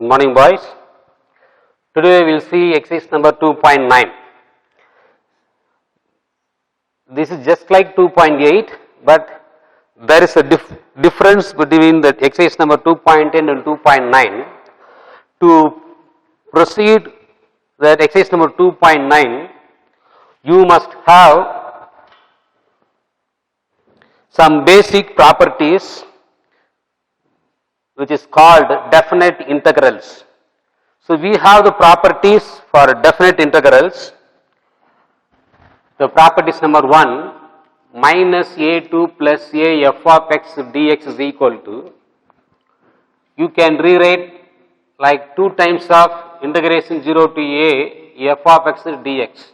Good morning, boys. Today we will see exercise number 2.9. This is just like 2.8, but there is a difference between the exercise number 2.10 and 2.9. To proceed that exercise number 2.9, you must have some basic properties which is called definite integrals. So we have the properties for definite integrals. The properties number 1, minus a2 plus a f of x dx is equal to, you can rewrite like 2 times of integration 0 to a f of x dx.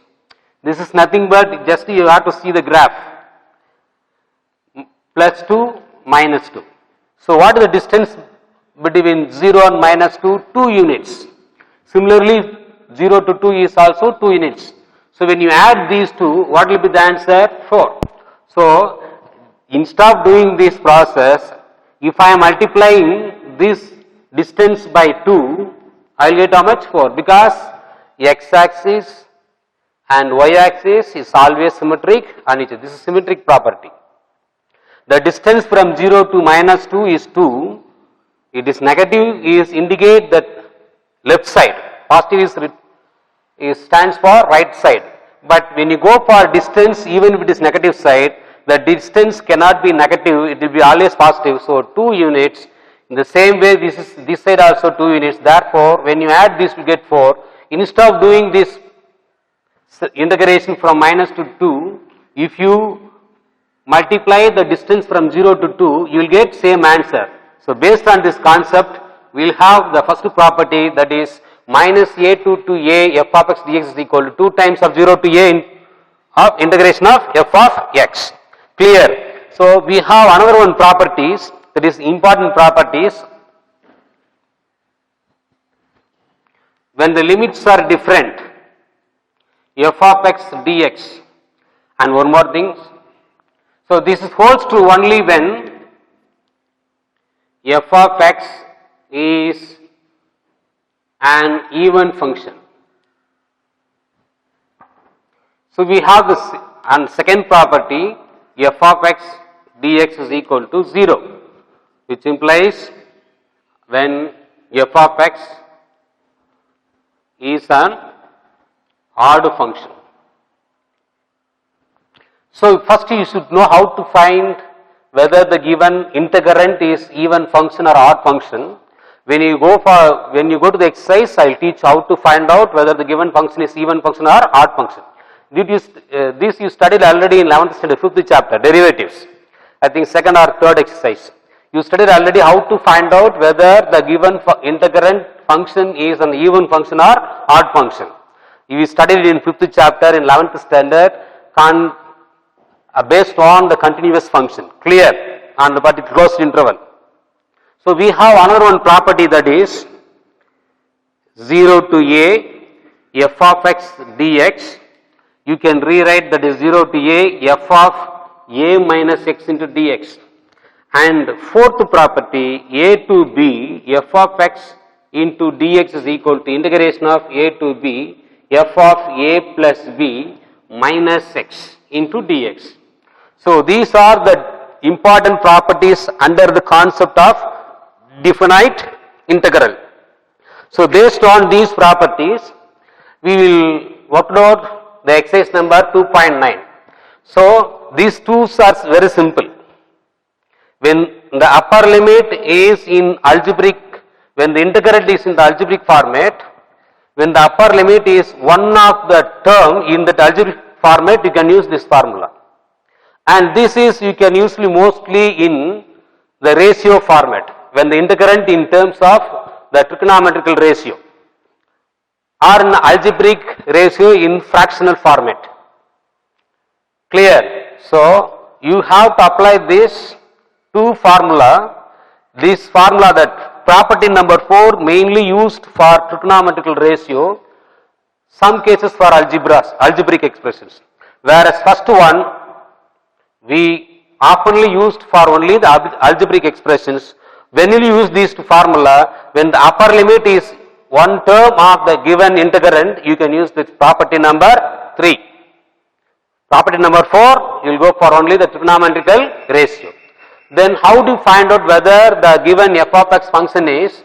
This is nothing but just you have to see the graph, plus 2 minus 2. So what is the distance between 0 and minus 2? 2 units. Similarly 0 to 2 is also 2 units. So when you add these two, what will be the answer? 4. So instead of doing this process, if I am multiplying this distance by 2, I will get how much? 4, because x axis and y axis is always symmetric and this is symmetric property. The distance from 0 to minus 2 is 2. It is negative, is indicate that left side. Positive is stands for right side. But when you go for distance, even if it is negative side, the distance cannot be negative, it will be always positive. So 2 units. In the same way, this side also 2 units. Therefore, when you add this, you get 4. Instead of doing this integration from minus to 2, if you multiply the distance from 0 to 2, you will get same answer. So based on this concept, we will have the first property, that is minus a2 to a f of x dx is equal to 2 times of 0 to a of integration of f of x. Clear? So we have another one properties, that is important properties. When the limits are different, f of x dx, and one more thing. So this holds true only when f of x is an even function. So we have this, and second property, f of x dx is equal to 0, which implies when f of x is an odd function. So first you should know how to find whether the given integrand is even function or odd function. When you go to the exercise, I will teach how to find out whether the given function is even function or odd function. This you studied already in 11th standard 5th chapter, derivatives. I think second or third exercise. You studied already how to find out whether the given integrand function is an even function or odd function. You studied in 5th chapter in 11th standard based on the continuous function, clear, on the particular closed interval. So we have another one property, that is 0 to a f of x dx. You can rewrite that is 0 to a f of a minus x into dx. And fourth property, a to b f of x into dx is equal to integration of a to b f of a plus b minus x into dx. So these are the important properties under the concept of definite integral. So based on these properties, we will work out the exercise number 2.9. So these two are very simple. When the upper limit is in algebraic, when the integral is in the algebraic format, when the upper limit is one of the term in that algebraic format, you can use this formula. And this is you can usually mostly in the ratio format, when the integrand in terms of the trigonometrical ratio, or in algebraic ratio in fractional format. Clear? So you have to apply this two formula. This formula, that property number 4 mainly used for trigonometrical ratio, some cases for algebraic expressions, whereas first one we oftenly used for only the algebraic expressions. When you use this formula, when the upper limit is one term of the given integrand, you can use this property number 3. Property number 4, you will go for only the trigonometrical ratio. Then how do you find out whether the given f of x function is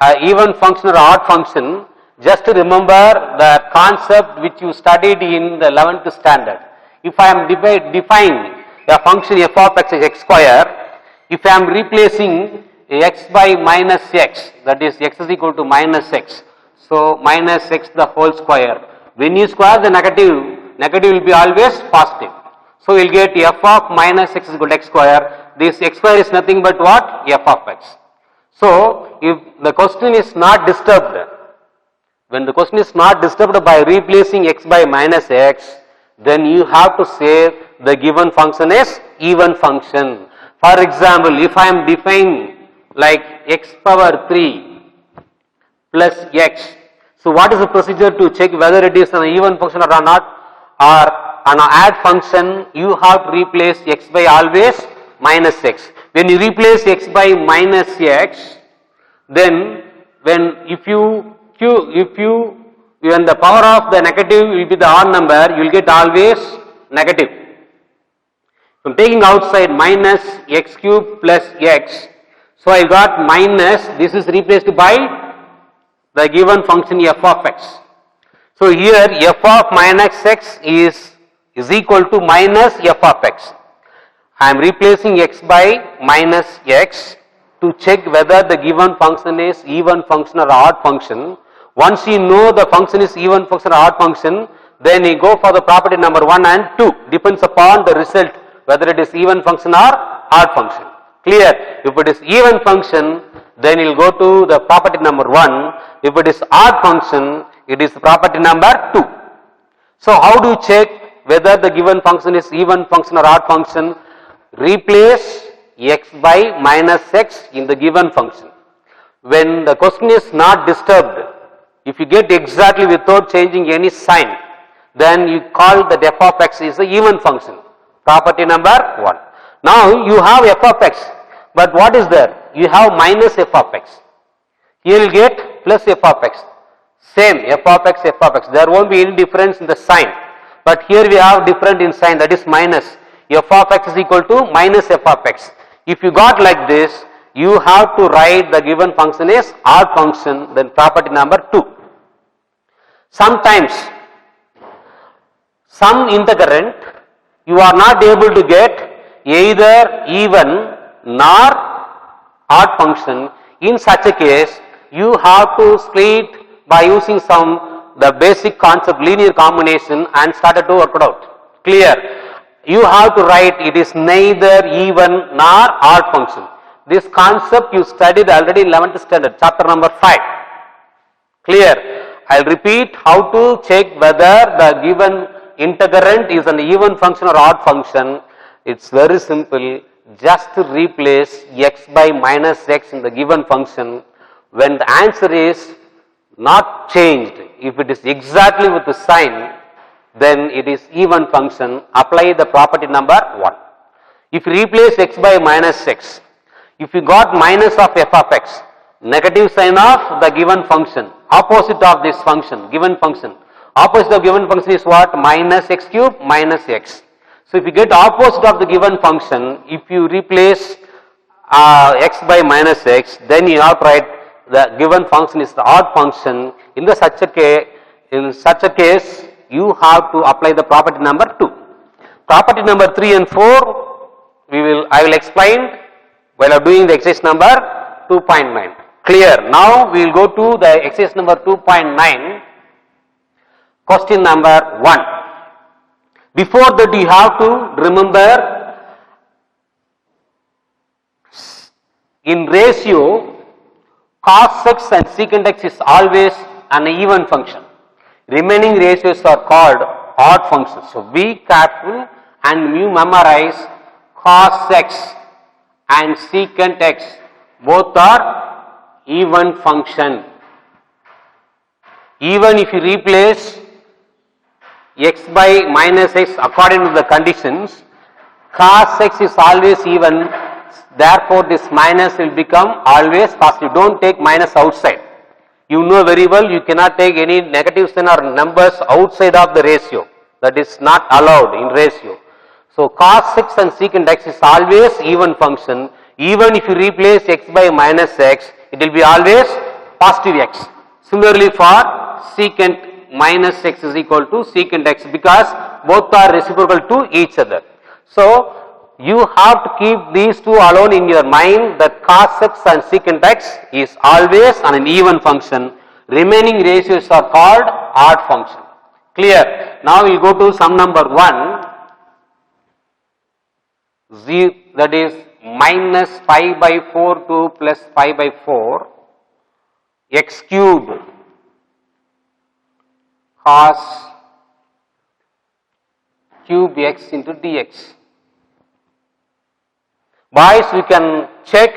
an even function or odd function? Just remember the concept which you studied in the 11th standard. If I am defining a function f of x is x square, if I am replacing x by minus x, that is x is equal to minus x, so minus x the whole square. When you square the negative, negative will be always positive. So we will get f of minus x is equal to x square. This x square is nothing but what? F of x. So if the question is not disturbed, when the question is not disturbed by replacing x by minus x, then you have to say the given function is even function. For example, if I am defining like x power 3 plus x, so what is the procedure to check whether it is an even function or not, or an add function? You have to replace x by always minus x. When you replace x by minus x, then when the power of the negative will be the odd number, you will get always negative. So taking outside minus x cube plus x, so I got minus, this is replaced by the given function f of x. So here f of minus x is equal to minus f of x. I am replacing x by minus x to check whether the given function is even function or odd function. Once you know the function is even function or odd function, then you go for the property number 1 and 2. Depends upon the result whether it is even function or odd function. Clear? If it is even function, then you will go to the property number 1. If it is odd function, it is property number 2. So how do you check whether the given function is even function or odd function? Replace x by minus x in the given function. When the question is not disturbed, if you get exactly without changing any sign, then you call that f of x is a even function. Property number 1. Now you have f of x, but what is there? You have minus f of x. Here you will get plus f of x. Same f of x, f of x. There won't be any difference in the sign. But here we have different in sign, that is minus. F of x is equal to minus f of x. If you got like this, you have to write the given function is odd function, then property number 2. Sometimes some integrand you are not able to get either even nor odd function. In such a case, you have to split by using the basic concept linear combination and started to work it out. Clear? You have to write it is neither even nor odd function. This concept you studied already in 11th standard, chapter number 5. Clear? I will repeat how to check whether the given integrand is an even function or odd function. It's very simple. Just replace x by minus x in the given function. When the answer is not changed, if it is exactly with the sign, then it is even function. Apply the property number 1. If you replace x by minus x, if you got minus of f of x, negative sign of the given function, opposite of this function, given function. Opposite of given function is what? Minus x cube minus x. So if you get opposite of the given function, if you replace x by minus x, then you have to write the given function is the odd function. In such a case, you have to apply the property number 2. Property number 3 and 4, I will explain while doing the exercise number 2.9. Clear? Now we will go to the exercise number 2.9. Question number 1. Before that, you have to remember in ratio, cos x and secant x is always an even function. Remaining ratios are called odd functions. So be careful and you memorize cos x and secant x, both are even function. Even if you replace x by minus x according to the conditions, cos x is always even, Therefore, this minus will become always positive. Don't take minus outside. You know very well you cannot take any negative sign or numbers outside of the ratio. That is not allowed in ratio. So, cos x and secant x is always even function. Even if you replace x by minus x, it will be always positive x. Similarly, for secant minus x is equal to secant x, because both are reciprocal to each other. So, you have to keep these two alone in your mind, that cos x and secant x is always an even function. Remaining ratios are called odd function. Clear? Now we will go to sum number 1. That is minus 5 by 4 to plus 5 by 4 x cube cos cube x into dx. Boys, we can check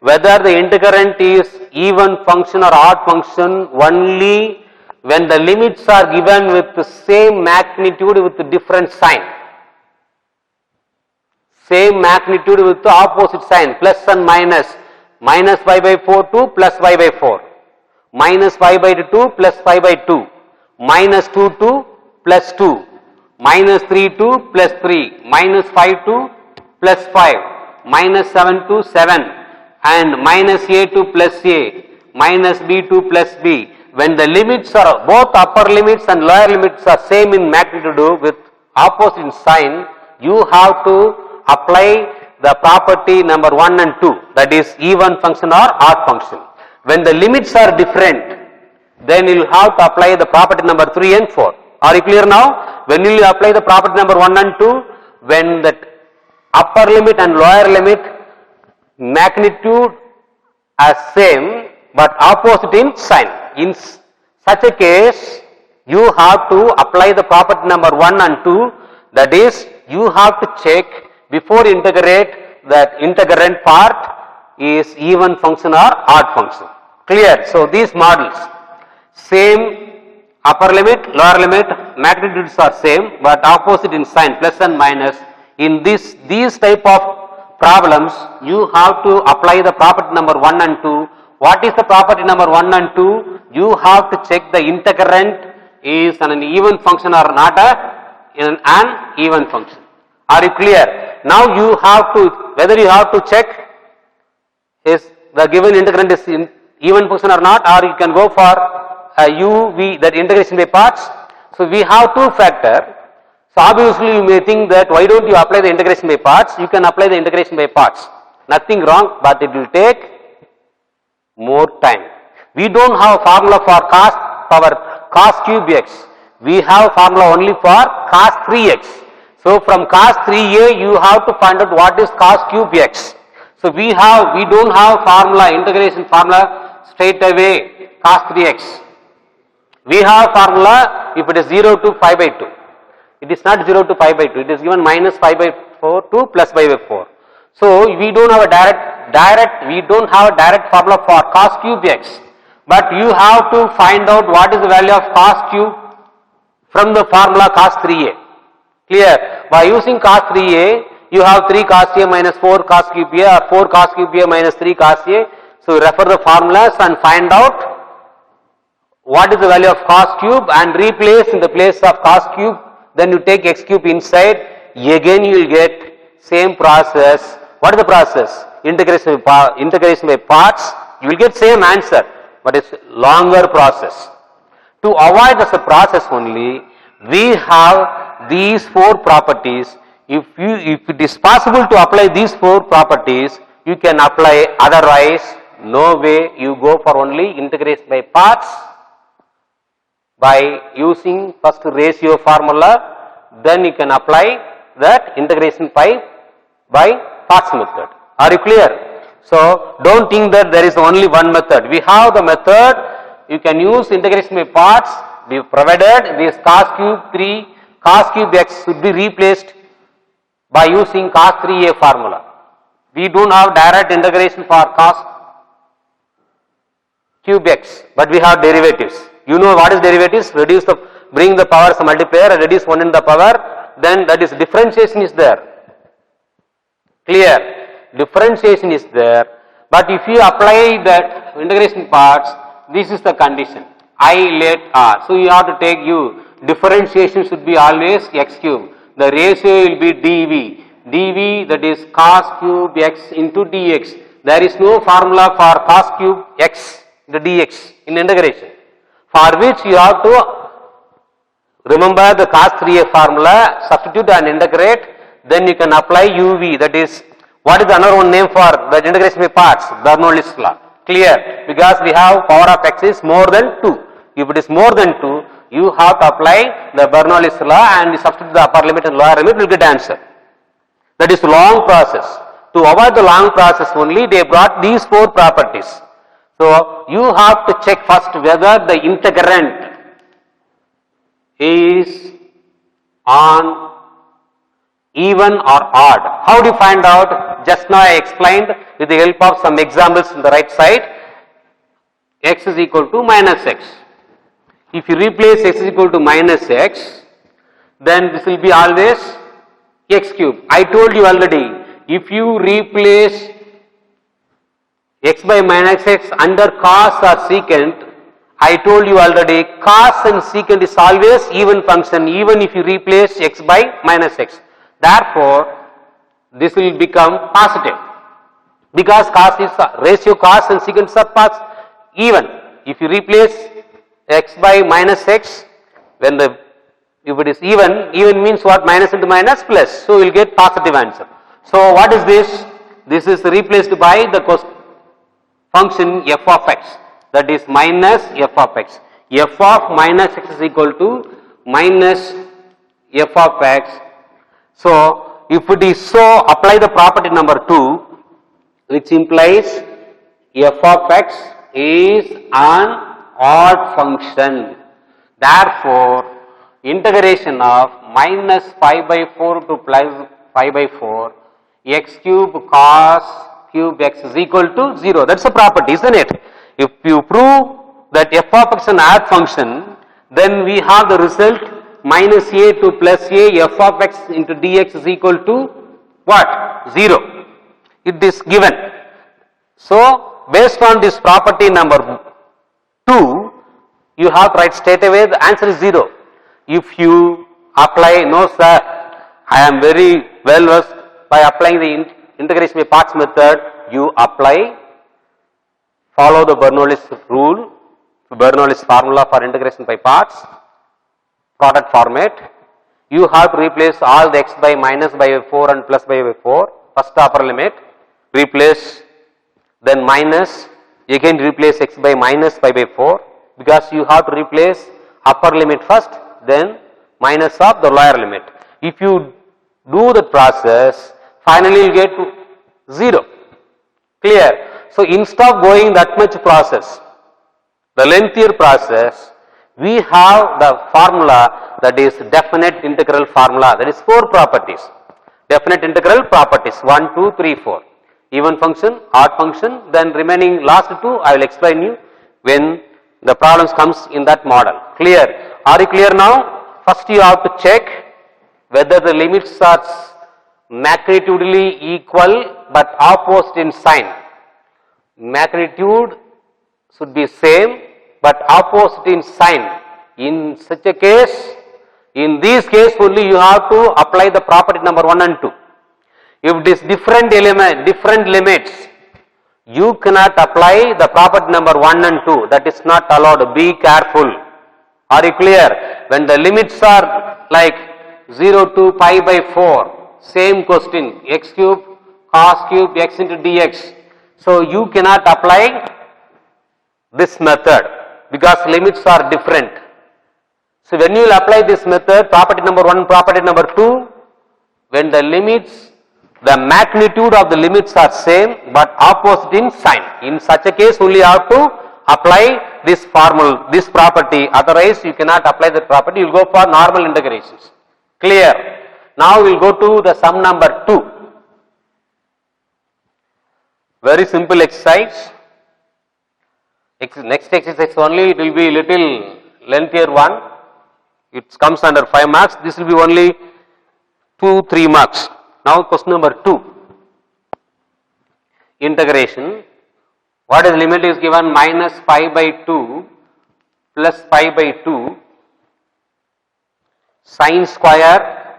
whether the integrand is even function or odd function only when the limits are given with the same magnitude with the different sign. Same magnitude with the opposite sign, plus and minus. Minus 5 by 4 to plus 5 by 4. Minus 5 by 2 plus 5 by 2. Minus 2 to plus 2. Minus 3 to plus 3. Minus 5 to plus 5. Minus 7 to 7. And minus a to plus a. Minus b to plus b. When the limits are, both upper limits and lower limits are same in magnitude with opposite sign, you have to apply the property number 1 and 2, that is even function or odd function. When the limits are different, then you will have to apply the property number 3 and 4. Are you clear now? When will you apply the property number 1 and 2? When the upper limit and lower limit magnitude are same but opposite in sign. In such a case, you have to apply the property number 1 and 2, that is, you have to check before integrate that integrand part is even function or odd function. Clear? So, these models, same upper limit, lower limit, magnitudes are same but opposite in sign, plus and minus. In these type of problems, you have to apply the property number 1 and 2. What is the property number 1 and 2? You have to check the integrand is an even function or not an even function. Are you clear? Now you have to, whether you have to check is the given integrand is even function or not, or you can go for UV, that integration by parts. So we have two factor. So obviously you may think that why don't you apply the integration by parts? You can apply the integration by parts. Nothing wrong, but it will take more time. We don't have a formula for cos cube x. We have formula only for cos 3x. So from cos 3a you have to find out what is cos cube x. So we don't have formula, integration formula straight away cos 3x. We have formula if it is 0 to 5 by 2. It is not 0 to 5 by 2. It is given minus 5 by 4 to plus 5 by 4. So we don't have a direct formula for cos cube x. But you have to find out what is the value of cos cube from the formula cos 3a. Clear? By using cos 3a, you have 3 cos a minus 4 cos cube a, or 4 cos cube a minus 3 cos a. So you refer the formulas and find out what is the value of cos cube and replace in the place of cos cube. Then you take x cube inside. Again you will get same process. What is the process? Integration by parts. You will get same answer, but it's longer process. To avoid this process only, we have these 4 properties. If it is possible to apply these 4 properties, you can apply. Otherwise, no way. You go for only integration by parts by using first ratio formula. Then you can apply that integration by parts method. Are you clear? So don't think that there is only one method. We have the method. You can use integration by parts. We provided this cos cube x should be replaced by using cos 3a formula. We don't have direct integration for cos cube x, but we have derivatives. You know what is derivatives? Bring the power as a multiplier and reduce 1 in the power. Then that is differentiation is there. Clear? differentiation is there, but if you apply that integration parts, this is the condition, I let R. So you have to take differentiation should be always x cube. The ratio will be dV. dV, that is cos cube x into dx. There is no formula for cos cube x, the dx in integration, for which you have to remember the cos 3a formula, substitute and integrate, then you can apply uv, that is, what is the another one name for the integration by parts? Bernoulli's law. Clear? Because we have power of x is more than 2. If it is more than 2, you have to apply the Bernoulli's law and substitute the upper limit and lower limit, will get answer. That is long process. To avoid the long process only, they brought these 4 properties. So you have to check first whether the integrand is on even or odd. How do you find out? Just now I explained with the help of some examples on the right side. X is equal to minus x. If you replace x is equal to minus x, then this will be always x cube. I told you already, if you replace x by minus x under cos or secant, I told you already, cos and secant is always even function, even if you replace x by minus x. Therefore, this will become positive, because cos is ratio cos and secant are even. If you replace x by minus x, when if it is even means what? Minus into minus plus, so we will get positive answer. So what is this? This is replaced by the function f of x, that is minus f of x. F of minus x is equal to minus f of x. So if it is so, apply the property number 2, which implies f of x is an odd function. Therefore, integration of minus 5 by 4 to plus 5 by 4, x cube cos cube x is equal to 0. That is a property, isn't it? If you prove that f of x is an odd function, then we have the result minus a to plus a, f of x into dx is equal to what? 0. It is given. So, based on this property number 2, you have to write straight away the answer is 0. If you apply, no sir, I am very well versed by applying the integration by parts method, you apply, follow the Bernoulli's rule, Bernoulli's formula for integration by parts, product format. You have to replace all the x by minus by 4 and plus by 4, first upper limit, replace, then minus, again replace x by minus by 4, because you have to replace upper limit first, then minus of the lower limit. If you do the process, finally you get to 0. Clear? So instead of going that much process, the lengthier process, we have the formula, that is definite integral formula, that is 4 properties. Definite integral properties 1, 2, 3, 4. Even function, odd function, then remaining last 2 I will explain you when the problems comes in that model. Clear? Are you clear now? First you have to check whether the limits are magnitudely equal but opposite in sign. Magnitude should be same but opposite in sign. In such a case, in this case only you have to apply the property number 1 and 2. If it is different limits, you cannot apply the property number 1 and 2. That is not allowed. Be careful. Are you clear? When the limits are like 0 to pi by 4, same question, x cube cos cube x into dx. So you cannot apply this method because limits are different. So when you will apply this method, property number 1, property number 2, when the limits, the magnitude of the limits are same but opposite in sign. In such a case only you have to apply this formula, this property, otherwise you cannot apply that property, you will go for normal integrations. Clear? Now we will go to the sum number 2. Very simple exercise. Next exercise only, it will be little lengthier one. It comes under 5 marks. This will be only 2-3 marks. Now question number 2. integration. What is the limit is given? Minus pi by 2 plus pi by 2 sine square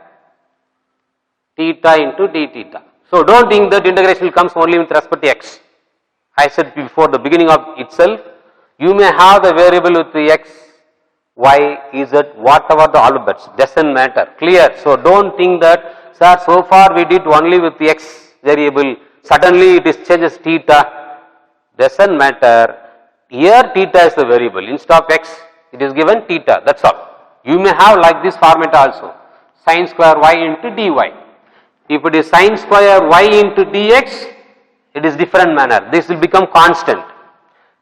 theta into d theta. So don't think that integration comes only with respect to x. I said before the beginning of itself, you may have the variable with the x, y, z, whatever the alphabets, doesn't matter. Clear? So don't think that, sir, so far we did only with the x variable, suddenly it is changes theta. Doesn't matter. Here theta is the variable. Instead of x, it is given theta. That's all. You may have like this format also. Sine square y into dy. If it is sine square y into dx, it is different manner. This will become constant.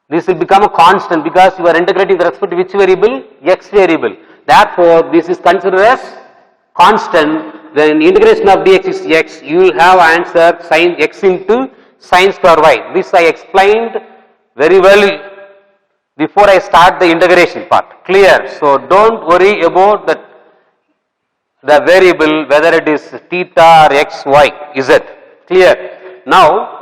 This will become a constant because you are integrating with respect to which variable? X variable. Therefore, this is considered as constant. Then integration of dx is x. You will have answer sine x into sine square y. This I explained very well before I start the integration part. Clear? So don't worry about the variable whether it is theta or x, y, z. Clear? Now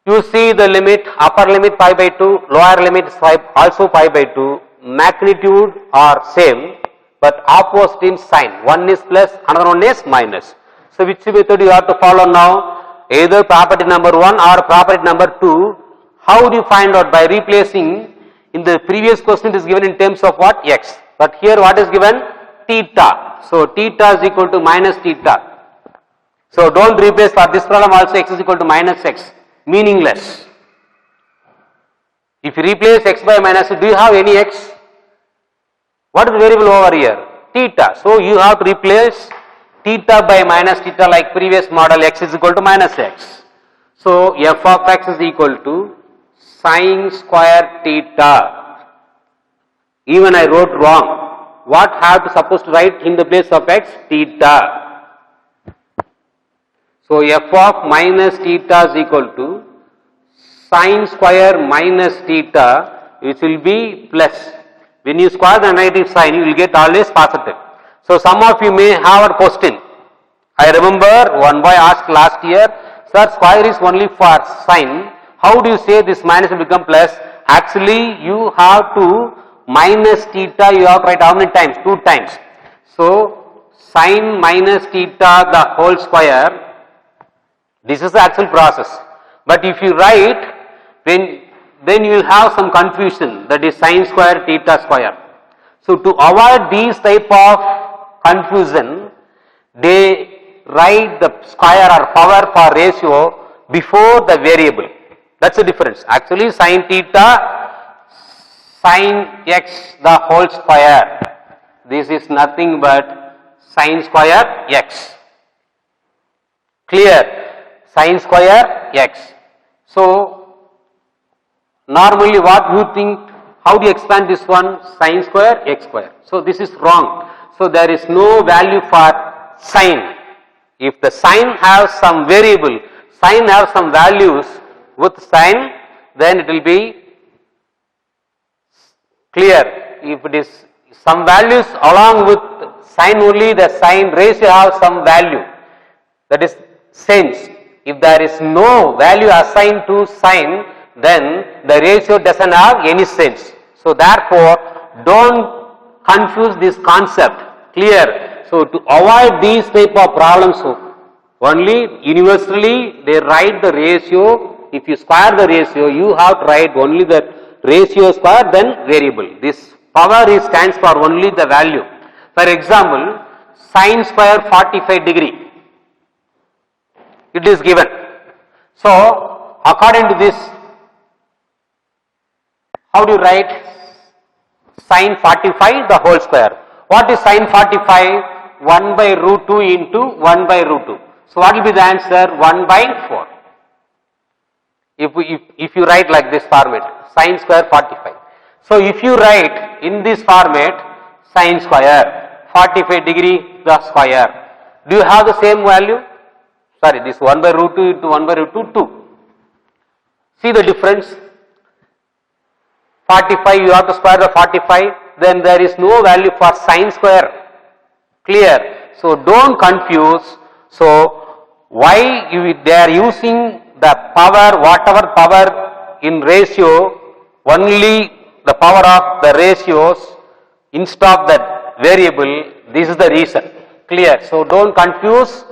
you see the limit, upper limit pi by 2, lower limit is also pi by 2, magnitude are same but opposite in sign. One is plus, another one is minus. So which method you have to follow now? Either property number 1 or property number 2. How do you find out? By replacing, in the previous question it is given in terms of what? X. But here what is given? Theta. So theta is equal to minus theta. So don't replace for this problem also x is equal to minus x. Meaningless. If you replace x by minus, do you have any x? What is the variable over here? Theta. So you have to replace theta by minus theta like previous model, x is equal to minus x. So f of x is equal to sine square theta. Even I wrote wrong. What have to supposed to write in the place of x? Theta. So f of minus theta is equal to sine square minus theta, which will be plus. When you square the negative sign, you will get always positive. So some of you may have a question. I remember one boy asked last year, sir, square is only for sign. How do you say this minus will become plus? Actually, you have to minus theta, you have to write how many times? 2 times. So sine minus theta the whole square. This is the actual process. But if you write, then you will have some confusion, that is sine square theta square. So to avoid these type of confusion, they write the square or power for ratio before the variable. That's the difference. Actually sine theta, sine x the whole square. This is nothing but sine square x. Clear? Sine square x. So normally what you think, how do you expand this one? Sine square x square. So this is wrong. So there is no value for sine. If the sine has some variable, sine has some values with sine, then it will be clear. If it is some values along with sine only, the sine ratio has some value, that is sense. If there is no value assigned to sine, then the ratio doesn't have any sense. So therefore, don't confuse this concept. Clear? So to avoid these type of problems, only universally they write the ratio. If you square the ratio, you have to write only the ratio square, then variable. This power is stands for only the value. For example, sine square 45 degree. It is given. So according to this, how do you write? Sine 45 the whole square. What is sine 45? 1 by root 2 into 1 by root 2. So what will be the answer? 1 by 4. If you write like this format, sine square 45. So if you write in this format, sine square 45 degree the square, do you have the same value? Sorry, this 1 by root 2 into 1 by root 2, 2. See the difference? 45, you have to square the 45, then there is no value for sine square. Clear? So don't confuse. So why they are using the power, whatever power in ratio, only the power of the ratios instead of that variable, this is the reason. Clear? So don't confuse.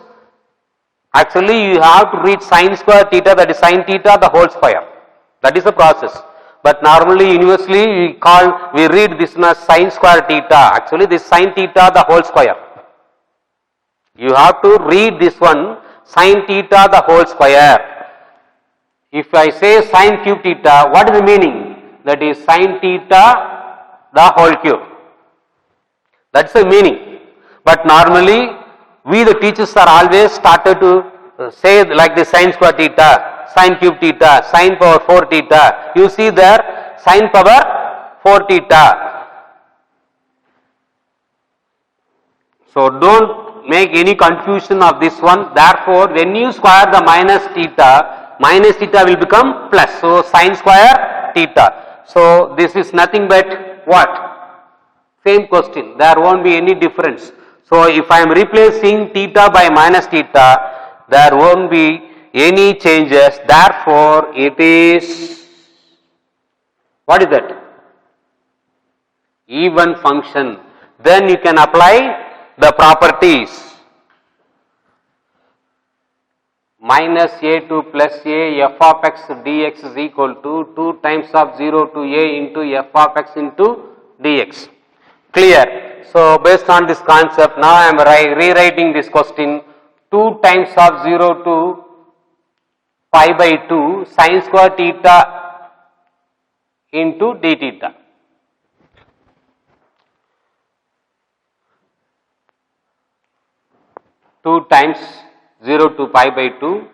Actually, you have to read sin square theta, that is sin theta the whole square. That is the process. But normally, universally, we read this as sin square theta. Actually, this sin theta the whole square. You have to read this one sin theta the whole square. If I say sin cube theta, what is the meaning? That is sin theta the whole cube. That's the meaning. But normally, we the teachers are always started to say like this sin square theta, sin cube theta, sin power 4 theta. You see there sin power 4 theta. So don't make any confusion of this one. Therefore, when you square the minus theta will become plus. So sin square theta. So this is nothing but what? Same question. There won't be any difference. So if I am replacing theta by minus theta, there won't be any changes. Therefore, it is, what is that? Even function. Then you can apply the properties. Minus a to plus a f of x dx is equal to 2 times of 0 to a into f of x into dx. Clear? So based on this concept, now I am rewriting this question. 2 times of 0 to pi by 2 sin square theta into d theta. Two times 0 to pi by 2.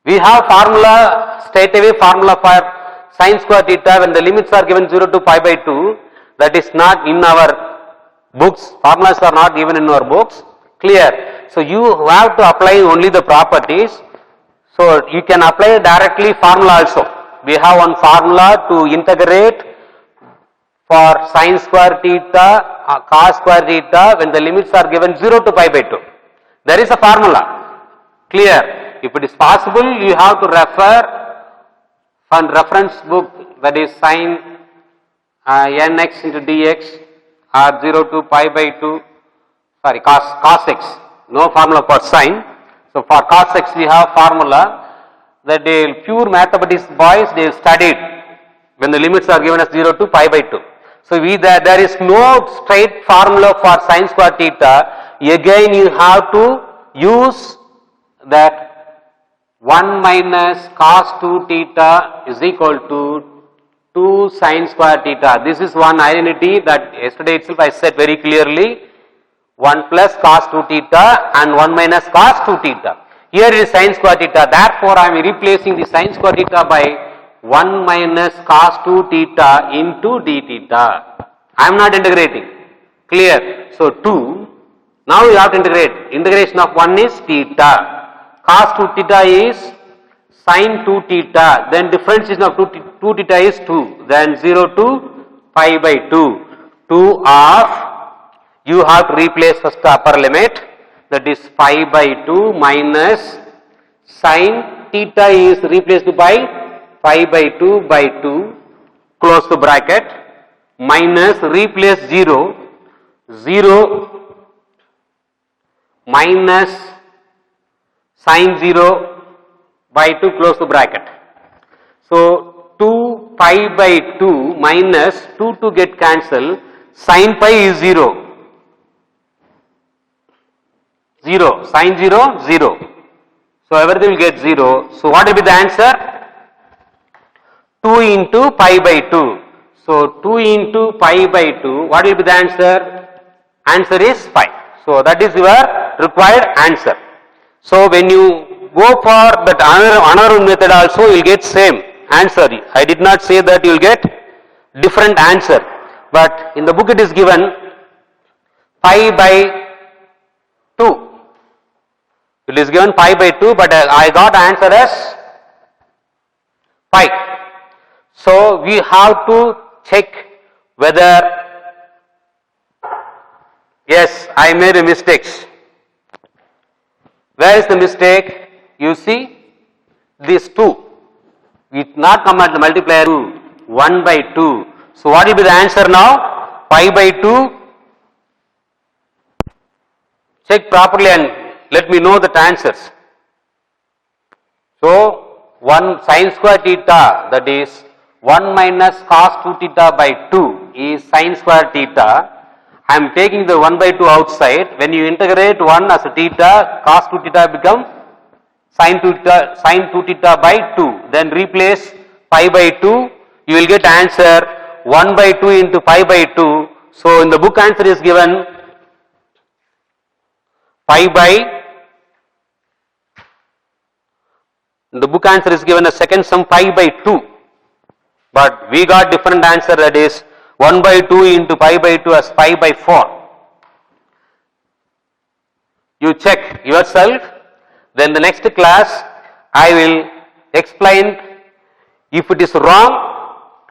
We have formula, straight away formula for sin square theta when the limits are given 0 to pi by 2. That is not in our books. Formulas are not given in our books. Clear? So you have to apply only the properties. So you can apply directly formula also. We have one formula to integrate for sin square theta, cos square theta when the limits are given 0 to pi by 2. There is a formula. Clear? If it is possible, you have to refer from reference book, that is sin nx into dx or 0 to pi by 2, sorry, cos x. No formula for sin. So for cos x we have formula that pure mathematics boys they studied when the limits are given as 0 to pi by 2. So there is no straight formula for sin square theta. Again you have to use that 1 minus cos 2 theta is equal to 2 sin square theta. This is one identity that yesterday itself I said very clearly. 1 plus cos 2 theta and 1 minus cos 2 theta. Here it is sin square theta. Therefore, I am replacing the sin square theta by 1 minus cos 2 theta into d theta. I am not integrating. Clear? So 2. Now you have to integrate. Integration of 1 is theta. Cos 2 theta is sin 2 theta. Then differentiation of 2 theta is 2. Then 0 to pi by 2. 2 of, you have to replace first the upper limit, that is pi by 2 minus sin theta is replaced by pi by 2 by 2, close the bracket, minus replace 0, 0 minus sin 0 by 2, close the bracket. So 2 pi by 2 minus 2 to get cancelled, sin pi is 0. 0, sin 0, 0. So everything will get 0. So what will be the answer? 2 into pi by 2. So 2 into pi by 2, what will be the answer? Answer is 5. So that is your required answer. So when you go for that another method also, you will get same answer. I did not say that you will get different answer. But in the book it is given pi by 2. It is given pi by 2, but I got answer as pi. So we have to check whether, yes, I made a mistake. Where is the mistake? You see, this 2. We not come at the multiplier 2, 1 by 2. So what will be the answer now? Pi by 2. Check properly and let me know the answers. So 1 sin square theta, that is 1 minus cos 2 theta by 2 is sin square theta. I am taking the 1 by 2 outside. When you integrate 1 as a theta, cos 2 theta become sin 2 theta by 2. Then replace pi by 2. You will get answer 1 by 2 into pi by 2. So in the book answer is given pi by, the book answer is given a second sum pi by 2. But we got different answer, that is 1 by 2 into pi by 2 as pi by 4. You check yourself. Then the next class I will explain. If it is wrong,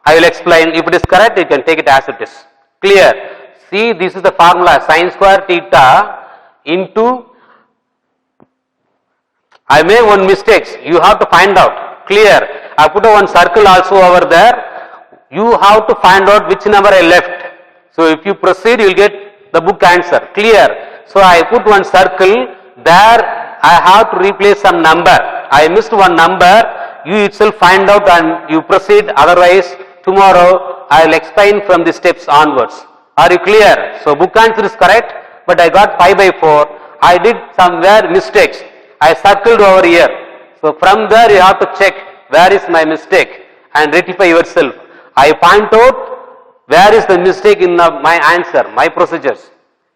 I will explain. If it is correct, you can take it as it is. Clear? See, this is the formula, sin square theta into, I made one mistake, you have to find out. Clear? I put one circle also over there. You have to find out which number I left. So if you proceed, you will get the book answer. Clear? So I put one circle, there I have to replace some number. I missed one number. You itself find out and you proceed. Otherwise, tomorrow I will explain from the steps onwards. Are you clear? So book answer is correct, but I got pi by 4. I did somewhere mistakes. I circled over here. So from there you have to check where is my mistake and rectify yourself. I point out where is the mistake in my answer, my procedures,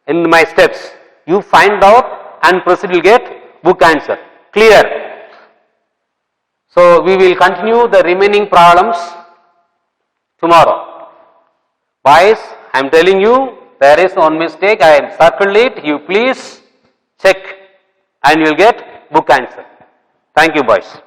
in my steps. You find out and proceed, you get book answer. Clear? So we will continue the remaining problems tomorrow. Boys, I am telling you, there is one mistake. I have circled it. You please check and you will get book answer. Thank you, boys.